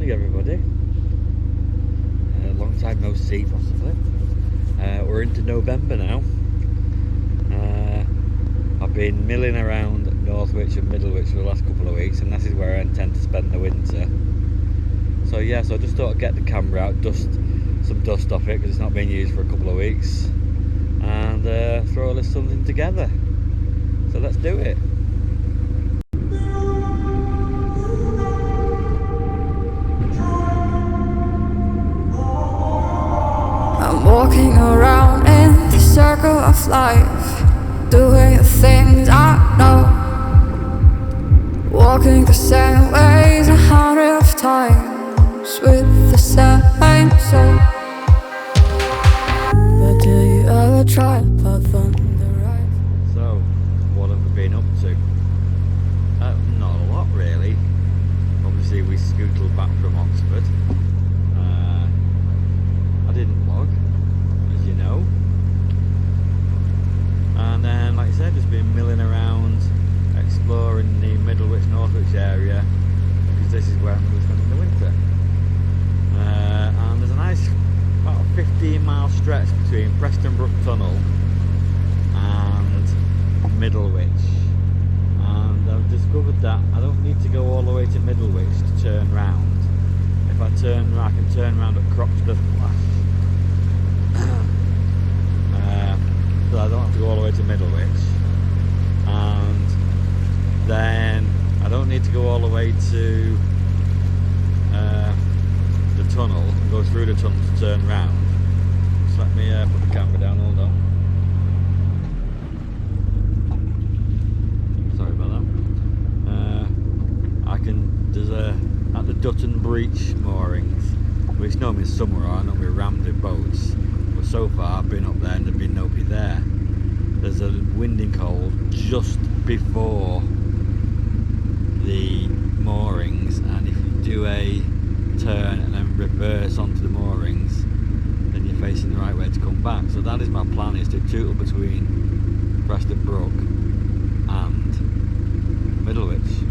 morning, everybody. Long time no see, possibly. We're into November now. I've been milling around Northwich and Middlewich for the last couple of weeks, and this is where I intend to spend the winter. So yeah, so I just thought I'd get the camera out, dust some dust off it because it's not been used for a couple of weeks, and throw a little something together. So let's do it. I'm walking around in the circle of life, doing the things I know, walking the same ways 100 times with the same soul. But do you ever try to path on the right? So, what have we been up to? Not a lot really. Obviously we scootled back from Oxford. I didn't vlog, as you know. And then, like I said, just been milling around, exploring the Middlewich, Northwich area, because this is where I'm going to spend the winter. And there's a nice, about 15-mile stretch between Preston Brook Tunnel and Middlewich. And I've discovered that I don't need to go all the way to Middlewich to turn round. If I turn, I can turn round at Croxteth Flash. So I don't have to go all the way to Middlewich, and then I don't need to go all the way to the tunnel and go through the tunnel to turn round. Just let me put the camera down, hold on. Sorry about that. There's at the Dutton Breach moorings, which normally in summer are normally rammed with boats. But so far I've been up there and there's been nobody there. There's a winding hole just before the moorings, and if you do a turn and then reverse onto the moorings, then you're facing the right way to come back. So that is my plan, is to tootle between Preston Brook and Middlewich.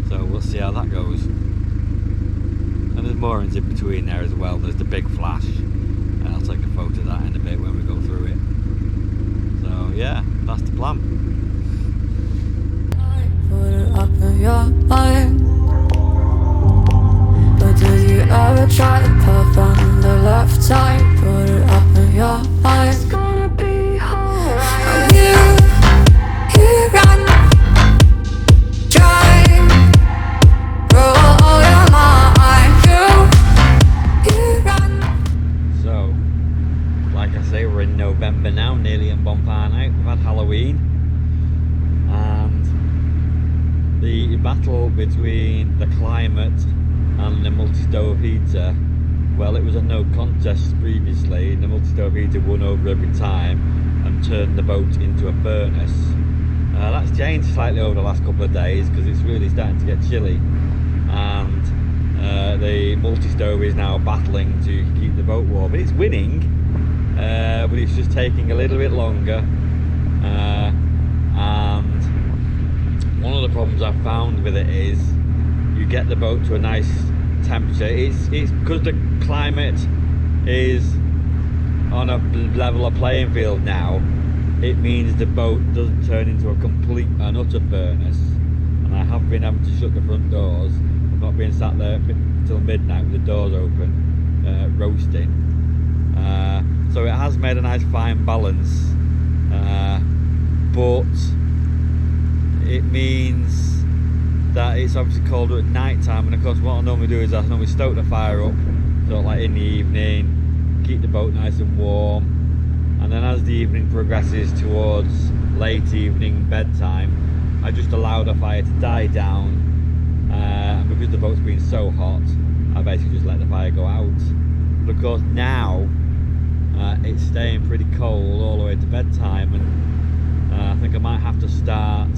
So we'll see how that goes. And there's moorings in between there as well. There's the big flash, and I'll take a photo of that in a bit when we go through it. So yeah, that's the plan. Put it up in your mind. But do you ever try to path on the left side? Put it up in your mind. It's gonna be alright. And you run, drive, roll your mind. You run. So, like I say, we're in November now, nearly in bonfire night. We've had Halloween, and the battle between the climate and the multi-stove heater, well, it was a no contest previously. The multi-stove heater won over every time and turned the boat into a furnace. That's changed slightly over the last couple of days because it's really starting to get chilly, and the multi-stove is now battling to keep the boat warm. But it's winning, but it's just taking a little bit longer. And one of the problems I've found with it is you get the boat to a nice temperature. It's because the climate is on a level playing field now. It means the boat doesn't turn into a complete and utter furnace, and I have been having to shut the front doors. I've not been sat there till midnight with the doors open, roasting. So it has made a nice fine balance, but it means that it's obviously colder at night time, and of course what I normally do is I normally stoke the fire up sort of like in the evening, keep the boat nice and warm, and then as the evening progresses towards late evening bedtime, I just allow the fire to die down, and because the boat's been so hot, I basically just let the fire go out. But of course now it's staying pretty cold all the way to bedtime, and I think I might have to start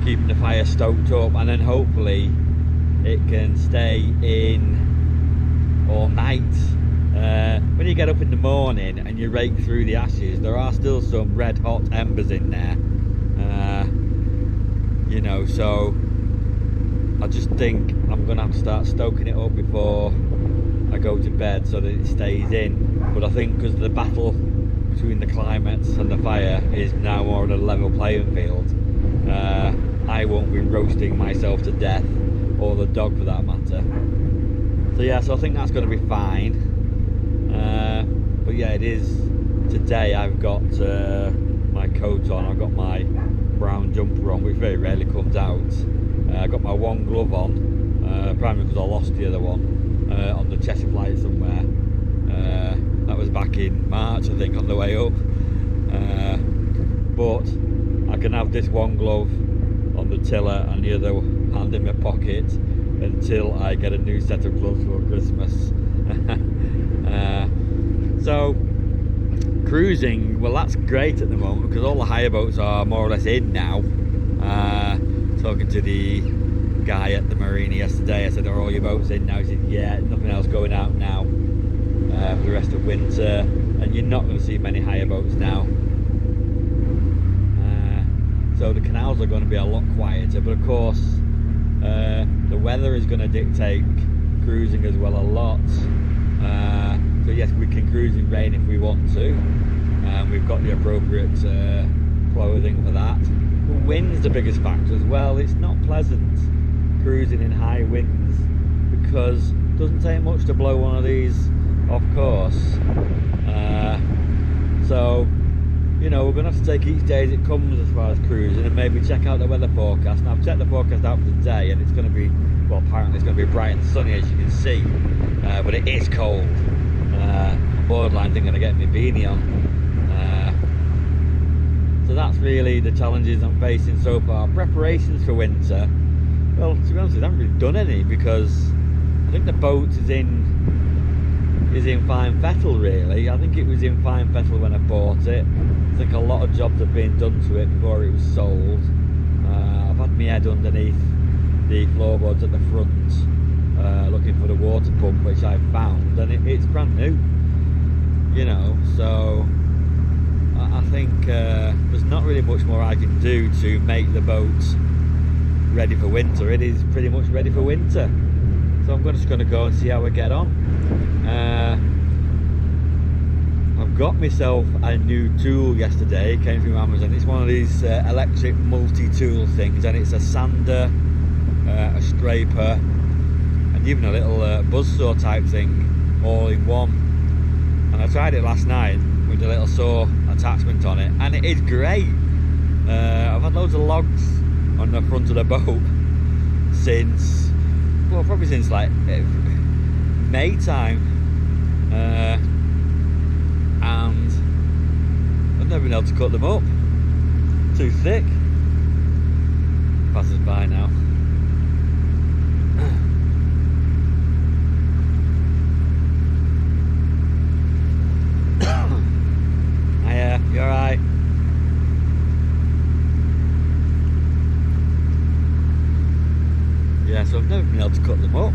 keeping the fire stoked up, and then hopefully it can stay in all night. When you get up in the morning and you rake through the ashes, there are still some red hot embers in there, you know, so I just think I'm going to have to start stoking it up before I go to bed so that it stays in. But I think because the battle between the climates and the fire is now more on a level playing field, I won't be roasting myself to death, or the dog for that matter. So yeah, so I think that's going to be fine. But yeah, it is. Today I've got my coat on, I've got my brown jumper on, which very rarely comes out. I've got my one glove on, primarily because I lost the other one on the Cheshire flight somewhere. That was back in March, I think, on the way up. But I can have this one glove on the tiller and the other hand in my pocket until I get a new set of gloves for Christmas. So cruising, well, that's great at the moment because all the hire boats are more or less in now. Talking to the guy at the marina yesterday, I said, are all your boats in now? He said, yeah, nothing else going out now for the rest of winter, and you're not going to see many hire boats now. So the canals are going to be a lot quieter, but of course the weather is going to dictate cruising as well a lot. So yes, we can cruise in rain if we want to, and we've got the appropriate clothing for that. The wind's the biggest factor as well. It's not pleasant cruising in high winds because it doesn't take much to blow one of these off course. So you know, we're going to have to take each day as it comes as far as cruising, and maybe check out the weather forecast. Now I've checked the forecast out for today, and it's going to be, well, apparently it's going to be bright and sunny as you can see, but it is cold. Borderline thinking of getting my beanie on. So that's really the challenges I'm facing so far. Preparations for winter, well, to be honest, I haven't really done any because I think the boat is in fine fettle really. I think it was in fine fettle when I bought it. I think a lot of jobs have been done to it before it was sold. I've had my head underneath the floorboards at the front looking for the water pump, which I found, and it's brand new, you know. So I think there's not really much more I can do to make the boat ready for winter. It is pretty much ready for winter, so I'm just going to go and see how I get on. I've got myself a new tool yesterday. It came from Amazon. It's one of these electric multi-tool things, and it's a sander, a scraper, and even a little buzzsaw type thing all in one. And I tried it last night with a little saw attachment on it, and it is great. I've had loads of logs on the front of the boat since, well, probably since like May time, and I've never been able to cut them up. Too thick. Passes by now. Hiya, you alright? Yeah, so I've never been able to cut them up.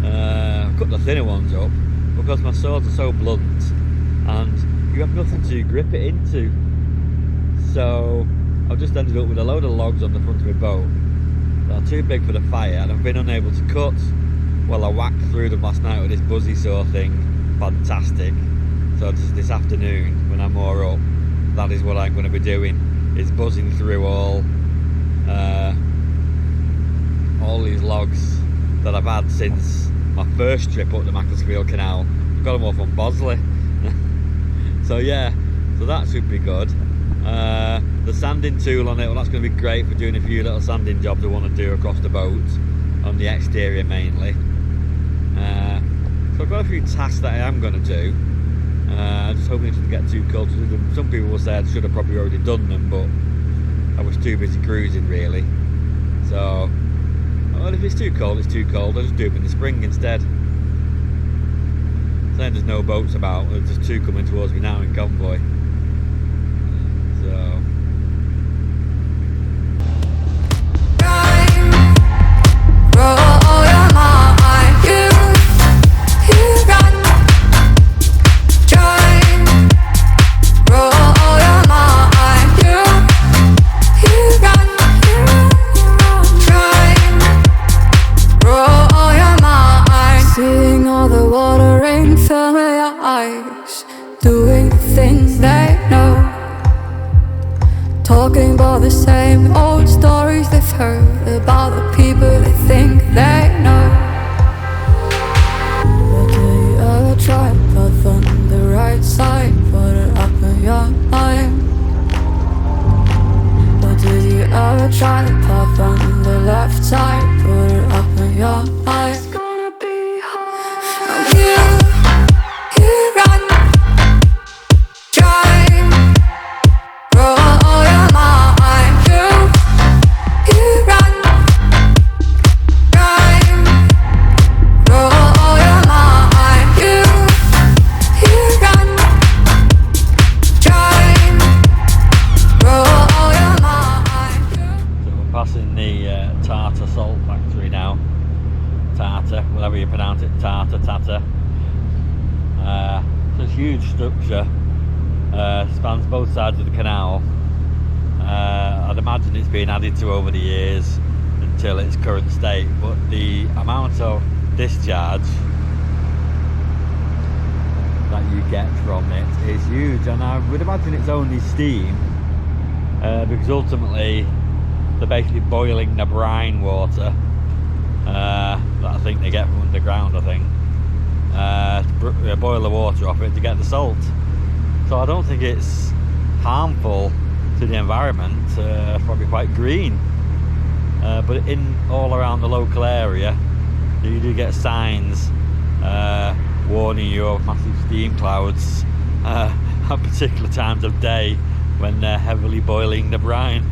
I've cut the thinner ones up because my saws are so blunt and you have nothing to grip it into. So I've just ended up with a load of logs on the front of my boat that are too big for the fire, and I've been unable to cut. Well, I whacked through them last night with this buzzy saw thing. Fantastic. So just this afternoon when I'm more up, that is what I'm going to be doing, is buzzing through all these logs that I've had since my first trip up the Macclesfield Canal. I've got them all from Bosley. So yeah, so that should be good. The sanding tool on it, well, that's going to be great for doing a few little sanding jobs I want to do across the boat, on the exterior mainly. So I've got a few tasks that I am going to do. I'm just hoping it doesn't get too cold to do them. Some people will say I should have probably already done them, but I was too busy cruising really. So, well, if it's too cold, it's too cold. I'll just do them in the spring instead. Saying there's no boats about, there's just two coming towards me now in convoy. So. fill with your eyes, doing the things they know, talking about the same old stories they've heard about the people they think they know. But do you ever try to put on the right side, put it up in your mind? But did you ever try to pop on the left side, put it up in your mind? It's gonna be hard. You run, drive, roll your mind. You run, drive, roll your mind. You run, drive, roll your mind. So we're passing the Tata salt factory now. Tata, whatever you pronounce it, Tata. It's a huge structure, spans both sides of the canal. I'd imagine it's been added to over the years until its current state, but the amount of discharge that you get from it is huge, and I would imagine it's only steam, because ultimately they're basically boiling the brine water that I think they get from underground, I think, to boil the water off it to get the salt. So I don't think it's harmful to the environment. It's probably quite green, but in all around the local area you do get signs warning you of massive steam clouds at particular times of day when they're heavily boiling the brine.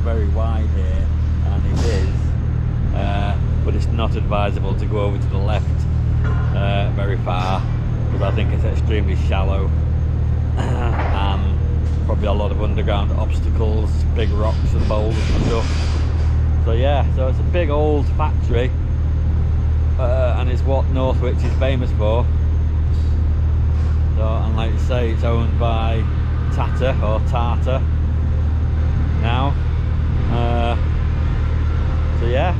Very wide here, and it is, but it's not advisable to go over to the left very far, because I think it's extremely shallow and probably a lot of underground obstacles, big rocks and boulders and stuff. So yeah, so it's a big old factory, and it's what Northwich is famous for. So, and like you say, it's owned by Tata or Tata now. So yeah,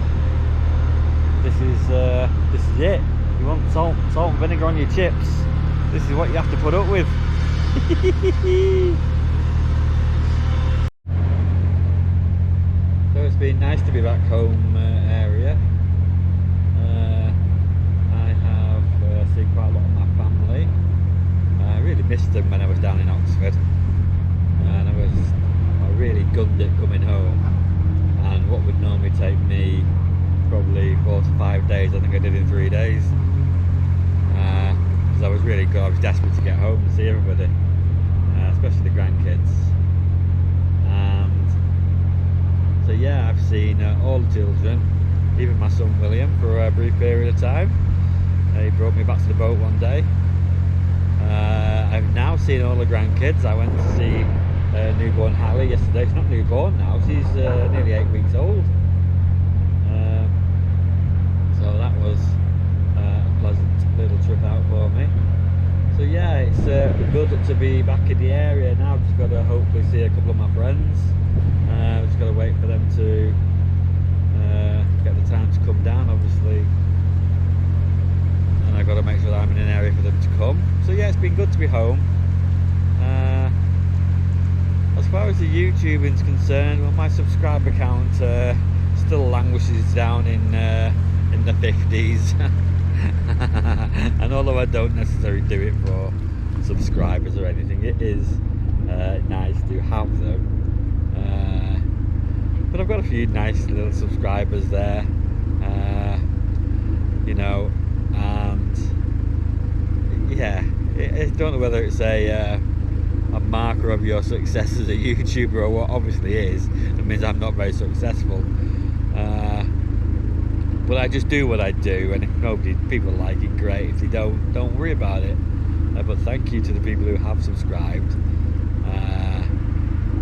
this is it. You want salt and vinegar on your chips, this is what you have to put up with. So it's been nice to be back home area. I have seen quite a lot of my family. I really missed them when I was down in Oxford, and I really gunned it coming home, and what would normally take me probably 4 to 5 days, I think I did in 3 days, because I was really good. I was desperate to get home and see everybody, especially the grandkids. And so yeah, I've seen all the children, even my son William, for a brief period of time. He brought me back to the boat one day. I've now seen all the grandkids. I went to see newborn Hallie yesterday. She's not newborn now, she's nearly 8 weeks old. So that was a pleasant little trip out for me. So yeah, it's good to be back in the area now. Just got to hopefully see a couple of my friends. Just got to wait for them to get the time to come down, obviously, and I've got to make sure that I'm in an area for them to come. So yeah, it's been good to be home. As far as the YouTubing's concerned, well, my subscriber count still languishes down in the 50s. And although I don't necessarily do it for subscribers or anything, it is nice to have them. But I've got a few nice little subscribers there, you know, and yeah, I don't know whether it's a marker of your success as a YouTuber or what. Obviously is. It means I'm not very successful, but I just do what I do, and if people like it, great. If they don't worry about it. But thank you to the people who have subscribed,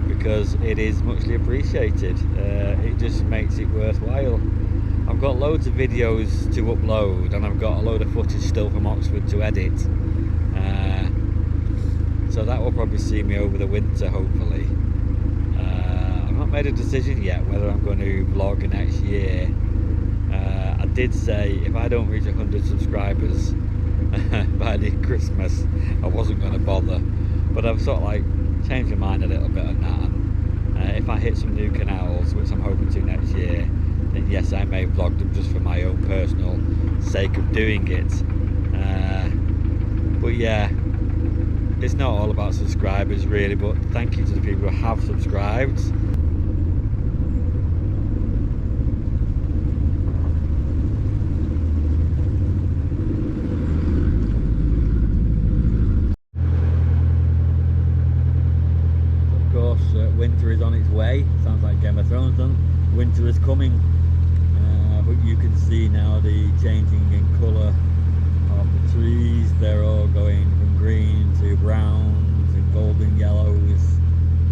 because it is muchly appreciated. It just makes it worthwhile. I've got loads of videos to upload, and I've got a load of footage still from Oxford to edit. So that will probably see me over the winter, hopefully. I've not made a decision yet whether I'm going to vlog next year. I did say if I don't reach 100 subscribers by the Christmas, I wasn't going to bother. But I've sort of like changed my mind a little bit on that. And if I hit some new canals, which I'm hoping to next year, then yes, I may vlog them just for my own personal sake of doing it. But yeah, it's not all about subscribers really, but thank you to the people who have subscribed. Of course, winter is on its way. Sounds like Game of Thrones, doesn't it? Winter is coming. But you can see now the changing in colour of the trees. They're all going from green to browns and golden yellows,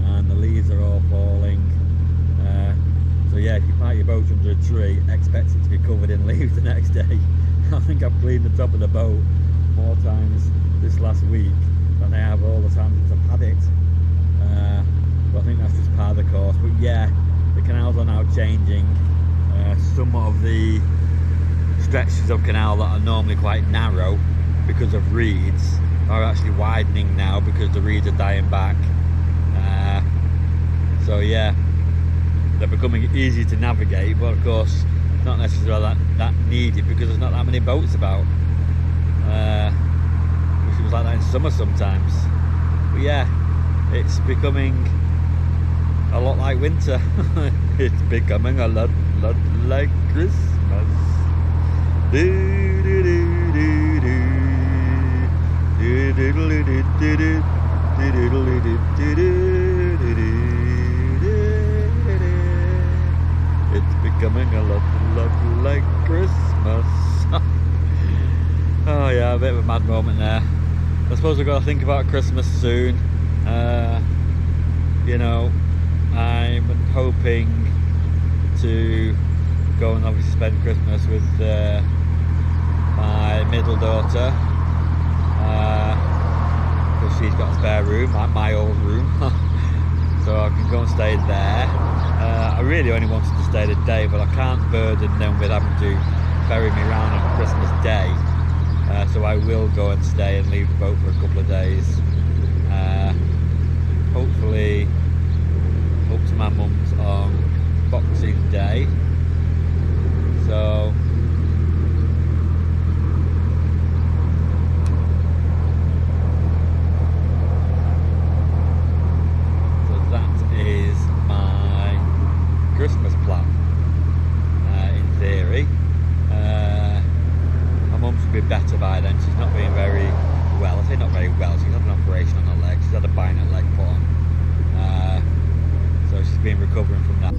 and the leaves are all falling. So yeah, if you park your boat under a tree, expect it to be covered in leaves the next day. I think I've cleaned the top of the boat more times this last week than I have all the time since I've had it. But I think that's just part of the course. But yeah, the canals are now changing. Some of the stretches of canal that are normally quite narrow because of reeds are actually widening now because the reeds are dying back. So yeah, they're becoming easy to navigate, but of course not necessarily that needed because there's not that many boats about. Which was like that in summer sometimes. But yeah, it's becoming a lot like winter. It's becoming a lot like Christmas. Do do do do do. Do do do do do do. Do do do do do do. It's becoming a lot like Christmas. Oh yeah, a bit of a mad moment there. I suppose we've got to think about Christmas soon. You know, I'm hoping to go and obviously spend Christmas with my middle daughter, because she's got a spare room, like my old room. So I can go and stay there. I really only wanted to stay the day, but I can't burden them with having to ferry me around on Christmas Day. So I will go and stay and leave the boat for a couple of days. Hopefully up to my mum's on Boxing Day. So that is my Christmas plan, in theory. My mum should be better by then. She's not being very well. I say not very well. She's had an operation on her leg. She's had a bionic leg put on. So she's been recovering from that.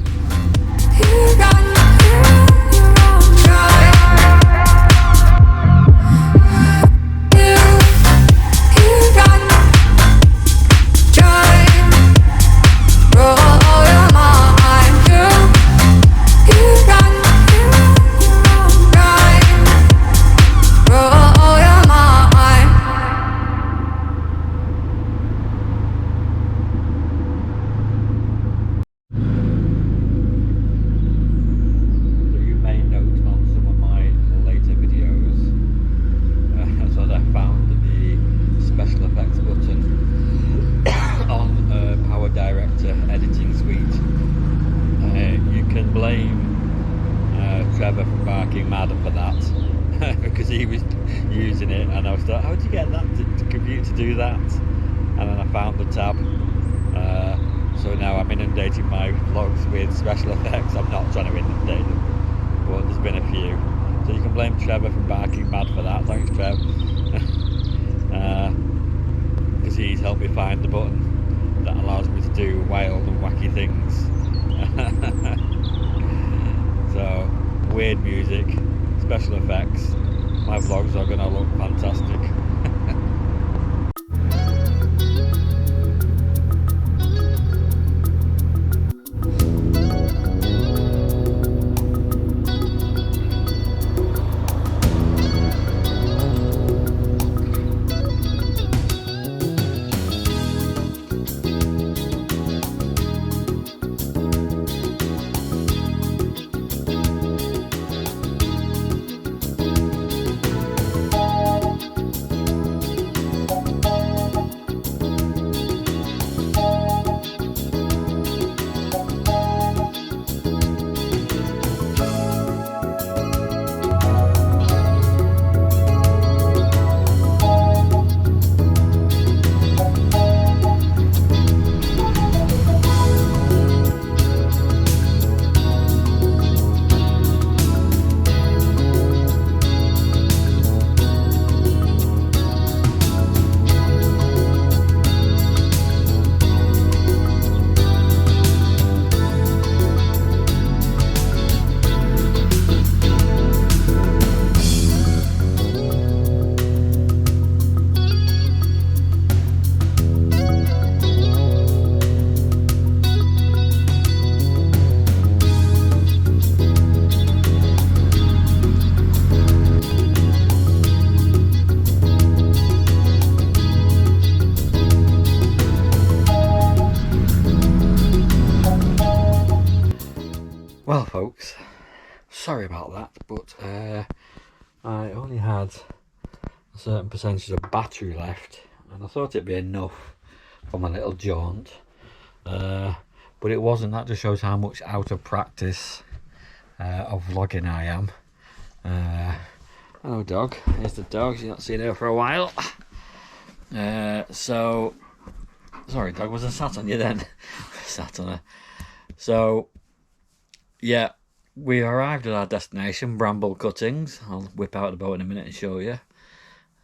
Trevor from Barking Mad for that because he was using it and I was like, how did you get that computer to do that? And then I found the tab. So now I'm inundating my vlogs with special effects. I'm not trying to inundate them, but there's been a few. So you can blame Trevor from Barking Mad for that. Thanks, Trev. Because he's helped me find the button that allows me to do wild and wacky things. So weird music, special effects, my vlogs are going to look fantastic. folks, sorry about that, but I only had a certain percentage of battery left, and I thought it'd be enough for my little jaunt, but it wasn't. That just shows how much out of practice of vlogging I am. Hello dog, here's the dog, you've not seen her for a while. So, sorry dog, was I sat on you then? Sat on her. So, yeah, we arrived at our destination, Bramble Cuttings. I'll whip out the boat in a minute and show you.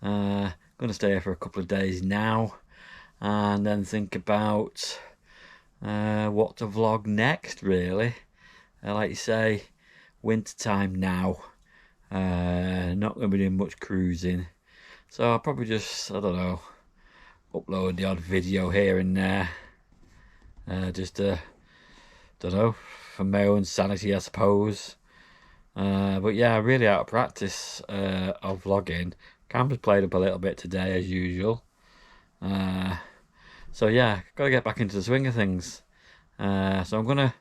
Going to stay here for a couple of days now, and then think about what to vlog next, really. Like you say, winter time now. Not going to be doing much cruising, so I'll probably just, I don't know, upload the odd video here and there, just don't know, for my own sanity, I suppose. But yeah, really out of practice of vlogging. Camera's played up a little bit today as usual, so yeah, gotta get back into the swing of things. So I'm gonna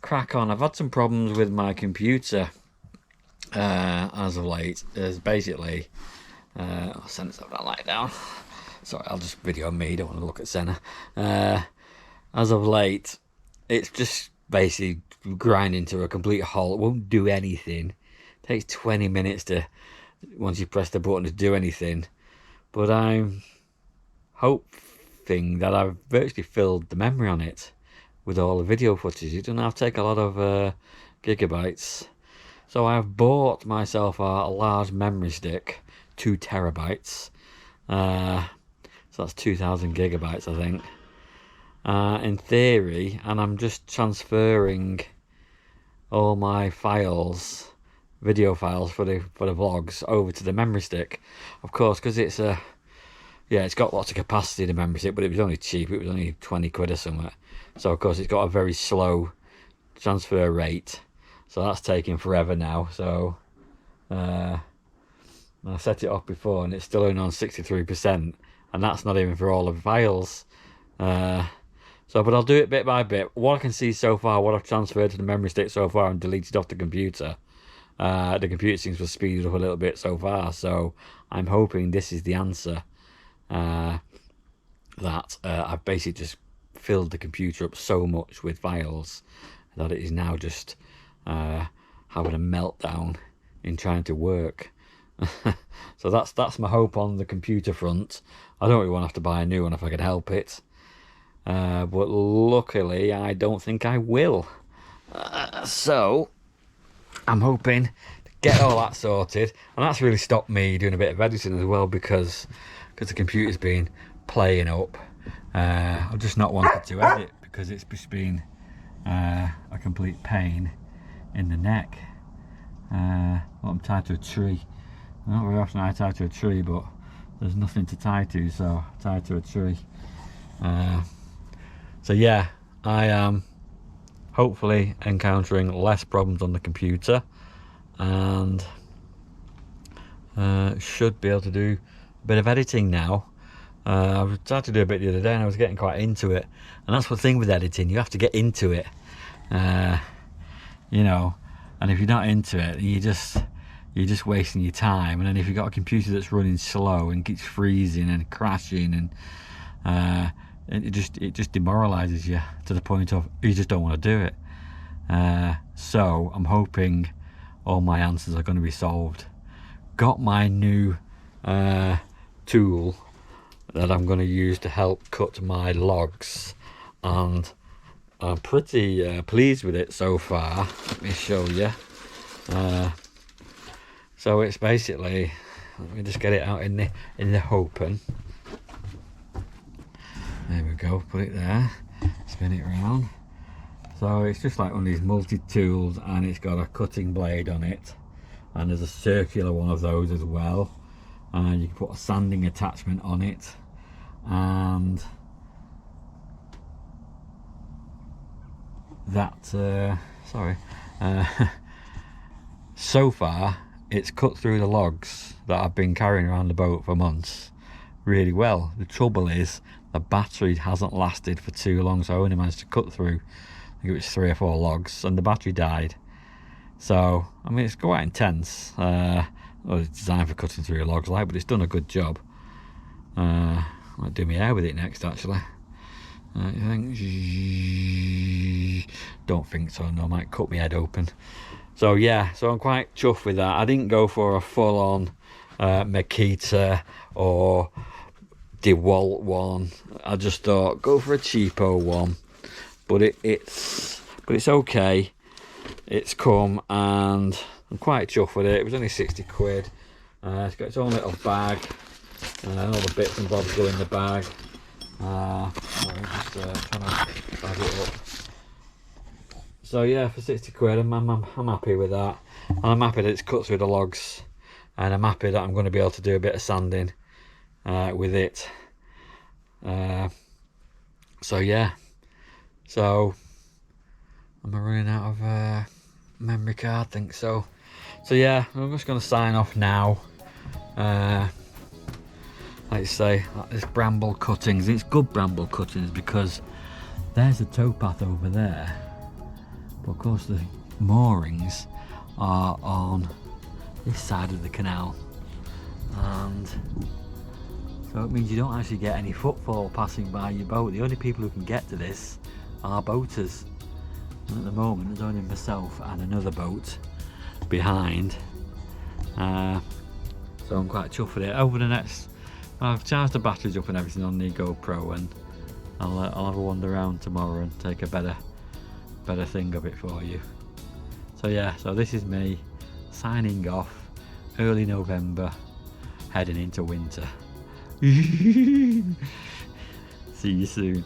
crack on. I've had some problems with my computer as of late. There's basically I'll send that light down. Sorry, I'll just video me, don't want to look at Senna. As of late, it's just basically grinding to a complete halt. It won't do anything. It takes 20 minutes to, once you press the button, to do anything. But I'm hoping that I've virtually filled the memory on it with all the video footage. It doesn't have to take a lot of gigabytes. So I've bought myself a large memory stick, 2 terabytes. So that's 2,000 gigabytes, I think. In theory, and I'm just transferring all my files, video files for the vlogs, over to the memory stick. Of course, because it's it's got lots of capacity, the memory stick, but it was only cheap. It was only 20 quid or something. So of course it's got a very slow transfer rate. So that's taking forever now. So I set it off before and it's still only on 63%, and that's not even for all of the files. But I'll do it bit by bit. What I can see so far, what I've transferred to the memory stick so far and deleted off the computer, the computer seems to have speeded up a little bit so far. So I'm hoping this is the answer. That I've basically just filled the computer up so much with files that it is now just having a meltdown in trying to work. So that's my hope on the computer front. I don't really want to have to buy a new one if I can help it, but luckily I don't think I will. So I'm hoping to get all that sorted, and that's really stopped me doing a bit of editing as well, because the computer's been playing up. I've just not wanted to edit because it's just been a complete pain in the neck. Well, I'm tied to a tree. Not very often I tie to a tree, but there's nothing to tie to, so I tied to a tree. So yeah, I am hopefully encountering less problems on the computer, and should be able to do a bit of editing now. I tried to do a bit the other day and I was getting quite into it, and that's the thing with editing, you have to get into it, you know, and if you're not into it, you're just wasting your time. And then if you've got a computer that's running slow and keeps freezing and crashing, and it just demoralizes you to the point of you just don't want to do it. So I'm hoping all my answers are going to be solved. Got my new tool that I'm going to use to help cut my logs, and I'm pretty pleased with it so far. Let me show you. So it's basically, let me just get it out in the open. There we go, put it there, spin it around. So it's just like one of these multi-tools, and it's got a cutting blade on it, and there's a circular one of those as well, and you can put a sanding attachment on it, and that so far it's cut through the logs that I've been carrying around the boat for months really well. The trouble is the battery hasn't lasted for too long, so I only managed to cut through think it was 3 or 4 logs, and the battery died. So I mean, it's quite intense. Well, it's designed for cutting through logs, like, but it's done a good job. I might do my hair with it next, actually. You think? Don't think so. No, I might cut my head open. So yeah, so I'm quite chuffed with that. I didn't go for a full-on Makita or DeWalt one. I just thought go for a cheapo one, but it's okay. It's come, and I'm quite chuffed with it. It was only 60 quid. It's got its own little bag, all the bits and bobs go in the bag. I'm just trying to bag it up. So yeah, for 60 quid, I'm happy with that, and I'm happy that it's cut through the logs, and I'm happy that I'm going to be able to do a bit of sanding with it. So yeah, so am I running out of memory card? I think so. So yeah, I'm just going to sign off now. Like I say, this bramble cuttings, it's good bramble cuttings because there's a towpath over there, but of course the moorings are on this side of the canal, and so it means you don't actually get any footfall passing by your boat. The only people who can get to this are boaters, and at the moment there's only myself and another boat behind, so I'm quite chuffed with it. Over the next, I've charged the batteries up and everything on the GoPro, and I'll have a wander around tomorrow and take a better thing of it for you. So yeah, so this is me signing off. Early November, heading into winter. See you soon.